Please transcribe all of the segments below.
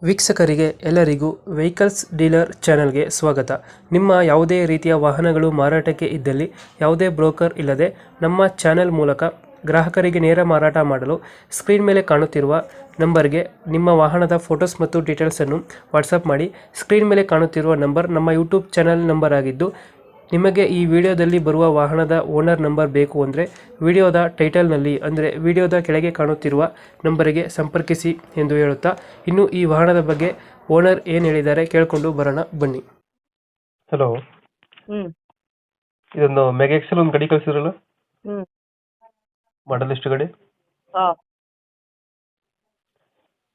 ವೀಕ್ಷಕರಿಗೆ ಎಲ್ಲರಿಗೂ vehicles dealer ಚಾನೆಲ್ಗೆ ಸ್ವಾಗತ. ನಿಮ್ಮ ಯಾವುದೇ ರೀತಿಯ ವಾಹನಗಳು ಮಾರಾಟಕ್ಕೆ ಇದ್ದಲ್ಲಿ ಯಾವುದೇ ಬ್ರೋಕರ್ ಇಲ್ಲದೆ ನಮ್ಮ ಚಾನೆಲ್ ಮೂಲಕ ಗ್ರಾಹಕರಿಗೆ ನೇರ ಮಾರಾಟ ಮಾಡಲು ಸ್ಕ್ರೀನ್ ಮೇಲೆ ಕಾಣುತ್ತಿರುವ ನಂಬರ್ಗೆ ನಿಮ್ಮ ವಾಹನದ ಫೋಟೋಸ್ ಮತ್ತು ಡೀಟೇಲ್ಸನ್ನು ವಾಟ್ಸಪ್ ಮಾಡಿ. ಸ್ಕ್ರೀನ್ ಮೇಲೆ ಕಾಣುತ್ತಿರುವ ನಂಬರ್ ನಮ್ಮ ಯೂಟ್ಯೂಬ್ ಚಾನೆಲ್ ನಂಬರ್ ಆಗಿದ್ದು, ನಿಮಗೆ ಈ ವಿಡಿಯೋದಲ್ಲಿ ಬರುವ ವಾಹನದ ಓನರ್ ನಂಬರ್ ಬೇಕು ಅಂದರೆ ವಿಡಿಯೋದ ಟೈಟಲ್ನಲ್ಲಿ ಅಂದರೆ ವಿಡಿಯೋದ ಕೆಳಗೆ ಕಾಣುತ್ತಿರುವ ನಂಬರಿಗೆ ಸಂಪರ್ಕಿಸಿ ಎಂದು ಹೇಳುತ್ತಾ, ಇನ್ನು ಈ ವಾಹನದ ಬಗ್ಗೆ ಓನರ್ ಏನು ಹೇಳಿದ್ದಾರೆ ಕೇಳಿಕೊಂಡು ಬರೋಣ ಬನ್ನಿ. ಹಲೋ, ಹ್ಮ್ ಇದೊಂದು ಮೆಗಾ ಎಕ್ಸೆಲ್ ಒಂದು ಗಾಡಿ ಕಳಿಸಿದ್ರಲ್ಲ, ಹ್ಮ್ ಮಾಡಲ್ ಎಷ್ಟು ಗಾಡಿ? ಹಾ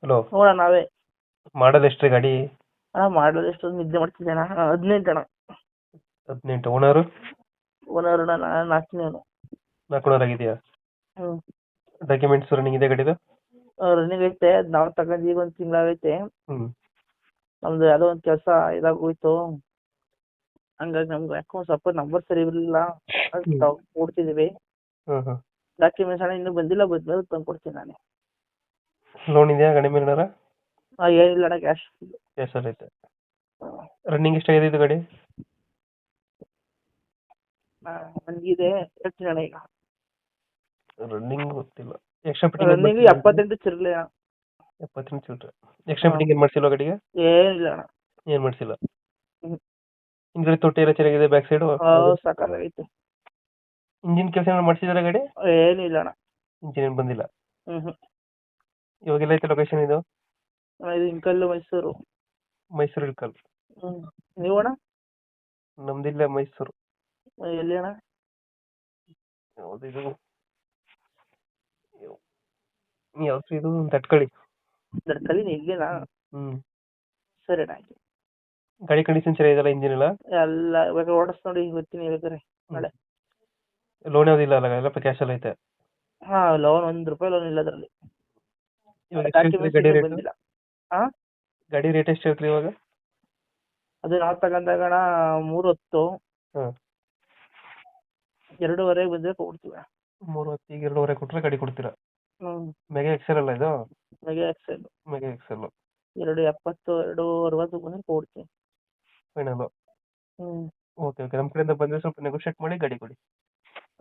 ಹಲೋ, ನೋಡ ನಾವೇ ಮಾಡಲ್ ಎಷ್ಟು ಗಾಡಿ? ಅಣ್ಣ ಮಾಡೋದು ಎಷ್ಟು ನಿದ್ದೆ ಮಾಡ್ತಿದ್ದೆ ಅಣ್ಣ 18 ಅಣ್ಣ. 18. ಓನರು ಓನರ್ ಅಣ್ಣ ನಾನು 4ನೇ. 4 ಓನರ್ ಆಗಿದೆಯಾ? ಹ್ಮ್ ಡಾಕ್ಯುಮೆಂಟ್ಸ್ ರನ್ನಿಂಗ್ ಇದೆ ಗಾಡಿದು? ರನ್ನಿಂಗ್ ಐತೆ. ಅದ್ ನಾವು ತಗೊಂಡು ಈಗ 1 ತಿಂಗಳಾಗೈತೆ. ಹ್ಮ್ ನಮ್ದು ಯಾವುದೋ ಒಂದು ಕೆಲಸ ಇದಾಗೋಯ್ತು, ಹಂಗಾಗಿ ನಮ್ಗೆ ಯಾಕೋ ಸ್ವಲ್ಪ ನಂಬರ್ ಸರಿ ಇರಲಿಲ್ಲ, ಅಂತ ಕೊಡ್ತಿದ್ದೀವಿ. ಹ್ಮ್ ಹ್ಮ್ ಡಾಕ್ಯುಮೆಂಟ್ಸ್ ಅಣ್ಣ ಇನ್ನೂ ಬಂದಿಲ್ಲ, ಬಂದ್ಮೇಲೆ ತಂದು ಕೊಡ್ತೀನಿ ನಾನೇ. ಲೋನ್ ಇದೆಯಾ ಗಾಡಿ ಮೇಲೆ ಏನಾರ? ಏನಿಲ್ಲ ಅಣ್ಣ, ಕ್ಯಾಶ್. ಸರ್ ಐತೆ. ರನ್ನಿಂಗ್ ಎಷ್ಟಾಗಿದೆ ಇದು ಗಾಡಿ? ನನಗಿದೆ ಹೇಳ್ತೀನಿ ಅಣ್ಣ ಈಗ. ರನ್ನಿಂಗ್ ಗೊತ್ತಿಲ್ಲ. ಎಕ್ಸ್ಟ್ರಾ ಫಿಟ್ಟಿಂಗ್ ರನ್ನಿಂಗ್ 78 ಚಿರ್ಲಿ ಅಣ್ಣ. 78 ಚಿಲ್ಲರೆ. ಎಕ್ಸ್ಟ್ರಾ ಫಿಟ್ಟಿಂಗ್ ಏನು ಮಾಡಿಸಿಲ್ವಾ ಗಾಡಿಗೆ? ಏನಿಲ್ಲ ಅಣ್ಣ. ಏನು ಮಾಡಿಸಿಲ್ಲ. ಹ್ಮ್. ಹಿಂದ್ಗಡೆ ತೊಟ್ಟಿ ಎಲ್ಲ ಚೆನ್ನಾಗಿದೆ, ಬ್ಯಾಕ್ ಸೈಡು ಸಾಕಾಗೈತೆ. ಇಂಜಿನ್ ಕೆಲಸ ಏನಾದ್ರು ಮಾಡಿಸಿದಾರೆ ಗಾಡಿ? ಏನಿಲ್ಲ ಅಣ್ಣ. ಇಂಜಿನ್ ಏನು ಬಂದಿಲ್ಲ. ಹ್ಮ್ ಇವಾಗೆಲ್ಲ ಐತೆ ಲೊಕೇಶನ್ ಇದು? ಇದು ಇಂಕಲ್ಲು, ಮೈಸೂರು. ಮೈಸೂರು ಇಳ್ಕಲ್. ನೀವು ಅಣ್ಣ? ನಮ್ದಿಲ್ಲ ಮೈಸೂರು. ಎಲ್ಲಿ ಅಣ್ಣ? ಯಾವ್ದು ಇದು ತಟ್ಕಳಿ. ದಡ್ಕಲಿ ಇಲ್ಲೇನಾ? ಹ್ಮ್. ಸರಿ ಅಣ್ಣ, ಆಯ್ತು. ಗಾಡಿ ಕಂಡೀಷನ್ ಚೆನ್ನಾಗಿದೆಯಲ್ಲ, ಇಂಜಿನ್ ಎಲ್ಲ? ಎಲ್ಲ ಇವಾಗ ಓಡಿಸ್ ನೋಡಿ ಬರ್ತೀನಿ ಬೇಕಾದ್ರೆ ನಾಳೆ. ಲೋನ್ ಯಾವ್ದಿಲ್ಲ ಅಲ್ಲ, ಎಲ್ಲ ಕ್ಯಾಶ್ ಎಲ್ಲ ಐತೆ? ಹಾ, ಲೋನ್ ₹1 ಲೋನ್ ಇಲ್ಲ ಅದರಲ್ಲಿ. ಇವಾಗ ಎಷ್ಟು ಹೇಳ್ತೀರಿ ಗಾಡಿ ರೇಟ್? ಬಂದಿಲ್ಲ. ಹಾ, ಗಾಡಿ ರೇಟ್ ಎಷ್ಟು ಹೇಳ್ತೀರಿ ಇವಾಗ? ಅದು ನಾವು ತಗೊಂಡಾಗ ಅಣ್ಣ 310. ಹಾಂ. 2.5 ಬಂದ್ರೆ ಕೊಡ್ತೀವಿ. 310 ಈಗ 2.5 ಕೊಟ್ಟರೆ ಗಾಡಿ ಕೊಡ್ತೀರಾ? ಹ್ಮ್ ಮೆಗಾ ಎಕ್ಸೆಲ್ ಅಲ್ಲ ಇದು? Mega Excel. ಮೆಗಾ ಎಕ್ಸೆಲ್ 270, 260 ಬಂದ್ರೆ ಕೊಡ್ತೀನಿ. ಫೈನಲ್? ಹ್ಮ್. Okay okay. ನಮ್ಮ ಕಡೆಯಿಂದ ಬಂದರೆ ಸ್ವಲ್ಪ ನೆಗೋಷಿಯೇಟ್ ಮಾಡಿ ಗಾಡಿ ಕೊಡಿ.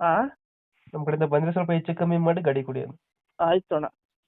ಹಾ, ನಮ್ಮ ಕಡೆಯಿಂದ ಬಂದರೆ ಸ್ವಲ್ಪ ಹೆಚ್ಚು ಕಮ್ಮಿ ಮಾಡಿ ಗಾಡಿ ಕೊಡಿ. ಆಯ್ತು ಅಣ್ಣ.